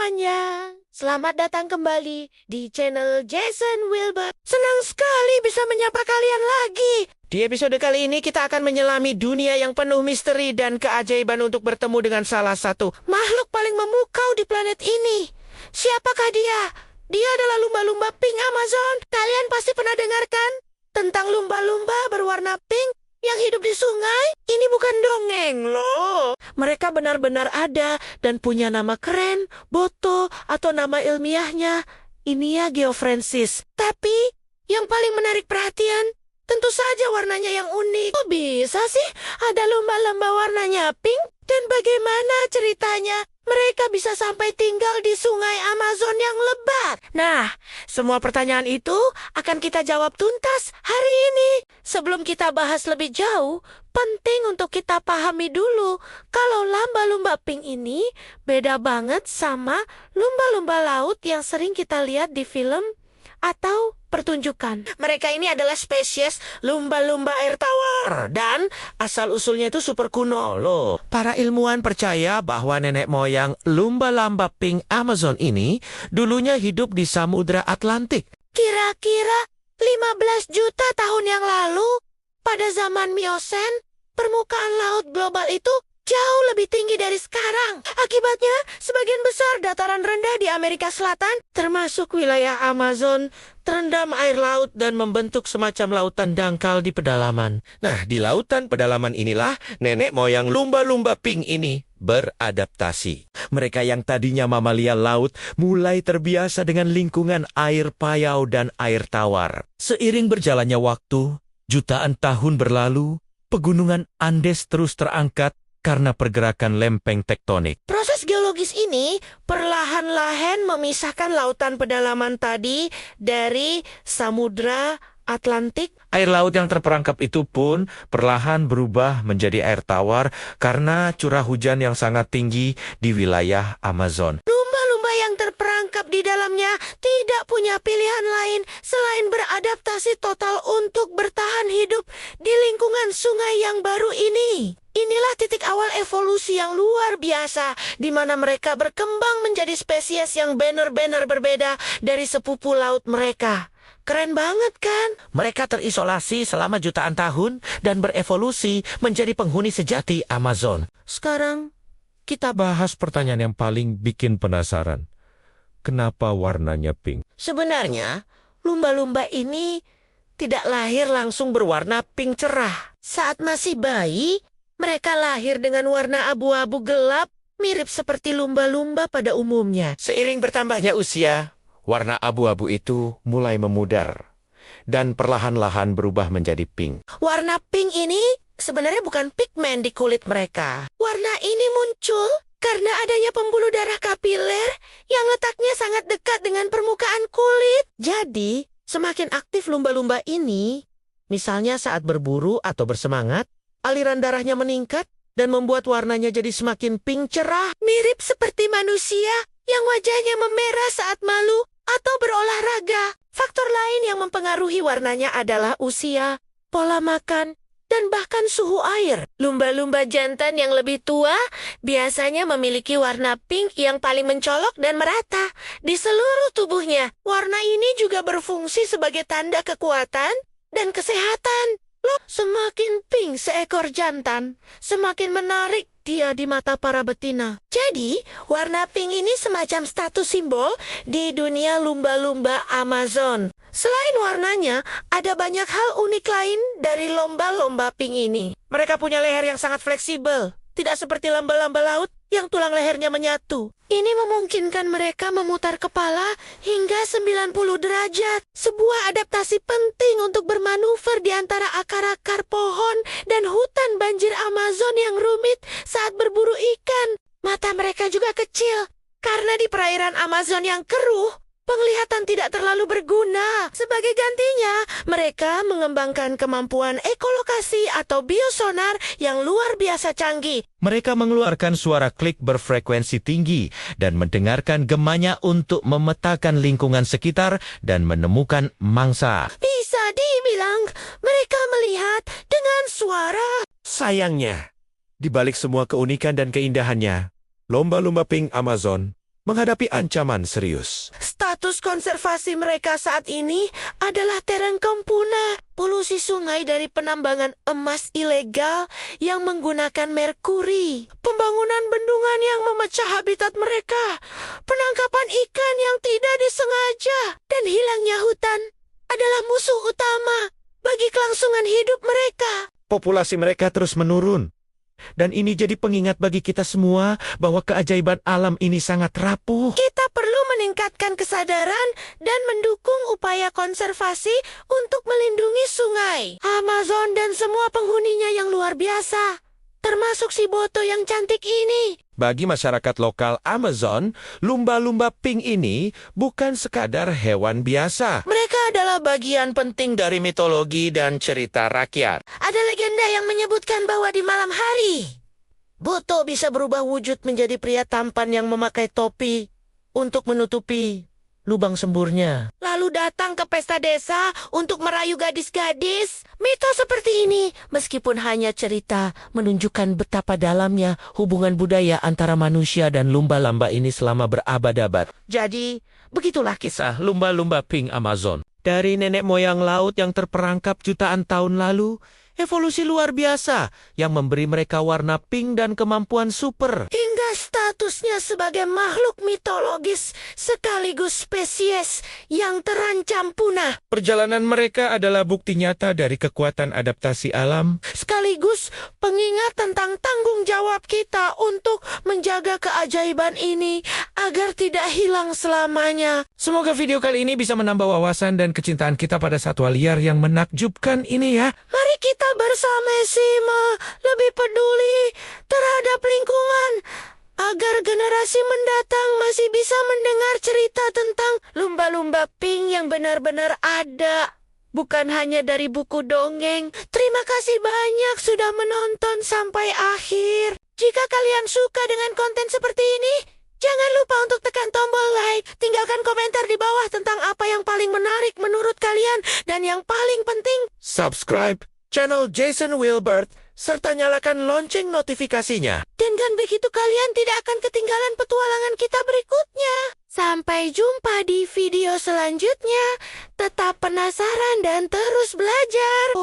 semuanya, selamat datang kembali di channel Jason Wilbur. Senang sekali bisa menyapa kalian lagi. Di episode kali ini kita akan menyelami dunia yang penuh misteri dan keajaiban untuk bertemu dengan salah satu makhluk paling memukau di planet ini. Siapakah dia? Dia adalah lumba-lumba pink Amazon. Kalian pasti pernah dengarkan tentang lumba-lumba berwarna pink yang hidup di sungai. Ini bukan dongeng loh. Mereka benar-benar ada dan punya nama keren, Boto, atau nama ilmiahnya Inia geofrensis. Tapi yang paling menarik perhatian tentu saja warnanya yang unik. Kok bisa sih ada lumba-lumba warnanya pink? Dan bagaimana ceritanya mereka bisa sampai tinggal di sungai Amazon yang lebat? Nah, semua pertanyaan itu akan kita jawab tuntas hari ini. Sebelum kita bahas lebih jauh, penting untuk kita pahami dulu kalau lumba-lumba pink ini beda banget sama lumba-lumba laut yang sering kita lihat di film atau pertunjukan. Mereka ini adalah spesies lumba-lumba air tawar dan asal-usulnya itu super kuno loh. Para ilmuwan percaya bahwa nenek moyang lumba-lumba pink Amazon ini dulunya hidup di Samudra Atlantik. Kira-kira 15 juta tahun yang lalu, pada zaman Miosen, permukaan laut global itu jauh lebih tinggi dari sekarang. Akibatnya, sebagian besar dataran rendah di Amerika Selatan, termasuk wilayah Amazon, terendam air laut dan membentuk semacam lautan dangkal di pedalaman. Nah, di lautan pedalaman inilah nenek moyang lumba-lumba pink ini beradaptasi. Mereka yang tadinya mamalia laut mulai terbiasa dengan lingkungan air payau dan air tawar. Seiring berjalannya waktu, jutaan tahun berlalu, pegunungan Andes terus terangkat karena pergerakan lempeng tektonik. Proses geologis ini perlahan-lahan memisahkan lautan pedalaman tadi dari Samudra Atlantik. Air laut yang terperangkap itu pun perlahan berubah menjadi air tawar karena curah hujan yang sangat tinggi di wilayah Amazon. Lumba-lumba yang terperangkap di dalamnya tidak punya pilihan lain selain beradaptasi total untuk bertahan hidup di lingkungan sungai yang baru ini. Inilah titik awal evolusi yang luar biasa, di mana mereka berkembang menjadi spesies yang benar-benar berbeda dari sepupu laut mereka. Keren banget kan? Mereka terisolasi selama jutaan tahun dan berevolusi menjadi penghuni sejati Amazon. Sekarang, kita bahas pertanyaan yang paling bikin penasaran. Kenapa warnanya pink? Sebenarnya, lumba-lumba ini tidak lahir langsung berwarna pink cerah. Saat masih bayi, mereka lahir dengan warna abu-abu gelap, mirip seperti lumba-lumba pada umumnya. Seiring bertambahnya usia, warna abu-abu itu mulai memudar dan perlahan-lahan berubah menjadi pink. Warna pink ini sebenarnya bukan pigmen di kulit mereka. Warna ini muncul karena adanya pembuluh darah kapiler yang letaknya sangat dekat dengan permukaan kulit. Jadi, semakin aktif lumba-lumba ini, misalnya saat berburu atau bersemangat, aliran darahnya meningkat dan membuat warnanya jadi semakin pink cerah, mirip seperti manusia yang wajahnya memerah saat malu atau berolahraga. Faktor lain yang mempengaruhi warnanya adalah usia, pola makan, dan bahkan suhu air. Lumba-lumba jantan yang lebih tua biasanya memiliki warna pink yang paling mencolok dan merata di seluruh tubuhnya. Warna ini juga berfungsi sebagai tanda kekuatan dan kesehatan. Loh, semakin pink seekor jantan, semakin menarik dia di mata para betina. Jadi, warna pink ini semacam status simbol di dunia lumba-lumba Amazon. Selain warnanya, ada banyak hal unik lain dari lumba-lumba pink ini. Mereka punya leher yang sangat fleksibel, tidak seperti lumba-lumba laut yang tulang lehernya menyatu. Ini memungkinkan mereka memutar kepala hingga 90 derajat. Sebuah adaptasi penting untuk bermanuver di antara akar-akar pohon dan hutan banjir Amazon yang rumit saat berburu ikan. Mata mereka juga kecil, karena di perairan Amazon yang keruh, penglihatan tidak terlalu berguna. Sebagai gantinya, mereka mengembangkan kemampuan ekolokasi atau biosonar yang luar biasa canggih. Mereka mengeluarkan suara klik berfrekuensi tinggi dan mendengarkan gemanya untuk memetakan lingkungan sekitar dan menemukan mangsa. Bisa dibilang mereka melihat dengan suara. Sayangnya, di balik semua keunikan dan keindahannya, lumba-lumba pink Amazon menghadapi ancaman serius. Status konservasi mereka saat ini adalah terengkong punah. Polusi sungai dari penambangan emas ilegal yang menggunakan merkuri. Pembangunan bendungan yang memecah habitat mereka. Penangkapan ikan yang tidak disengaja. Dan hilangnya hutan adalah musuh utama bagi kelangsungan hidup mereka. Populasi mereka terus menurun. Dan ini jadi pengingat bagi kita semua bahwa keajaiban alam ini sangat rapuh. Kita perlu meningkatkan kesadaran dan mendukung upaya konservasi untuk melindungi sungai, Amazon dan semua penghuninya yang luar biasa, termasuk si Boto yang cantik ini. Bagi masyarakat lokal Amazon, lumba-lumba pink ini bukan sekadar hewan biasa. Mereka adalah bagian penting dari mitologi dan cerita rakyat. Ada legenda yang menyebutkan bahwa di malam hari, Boto bisa berubah wujud menjadi pria tampan yang memakai topi untuk menutupi lubang semburnya. Lalu datang ke pesta desa untuk merayu gadis-gadis. Mitos seperti ini, meskipun hanya cerita, menunjukkan betapa dalamnya hubungan budaya antara manusia dan lumba-lumba ini selama berabad-abad. Jadi, begitulah kisah lumba-lumba pink Amazon. Dari nenek moyang laut yang terperangkap jutaan tahun lalu, evolusi luar biasa yang memberi mereka warna pink dan kemampuan super. Hingga statusnya sebagai makhluk mitologis sekaligus spesies yang terancam punah. Perjalanan mereka adalah bukti nyata dari kekuatan adaptasi alam, Sekaligus pengingat tentang tanggung jawab kita untuk menjaga keajaiban ini agar tidak hilang selamanya. Semoga video kali ini bisa menambah wawasan dan kecintaan kita pada satwa liar yang menakjubkan ini ya. Mari kita bersama-sama lebih peduli terhadap lingkungan agar generasi mendatang masih bisa mendengar cerita tentang lumba-lumba pink yang benar-benar ada. Bukan hanya dari buku dongeng. Terima kasih banyak sudah menonton sampai akhir. Jika kalian suka dengan konten seperti ini, jangan lupa untuk tekan tombol like. Tinggalkan komentar di bawah tentang apa yang paling menarik menurut kalian. Dan yang paling penting, Subscribe channel Jason Wilbert serta nyalakan lonceng notifikasinya. dengan begitu kalian tidak akan ketinggalan petualangan kita berikutnya. Sampai jumpa di video selanjutnya. Tetap penasaran dan terus belajar.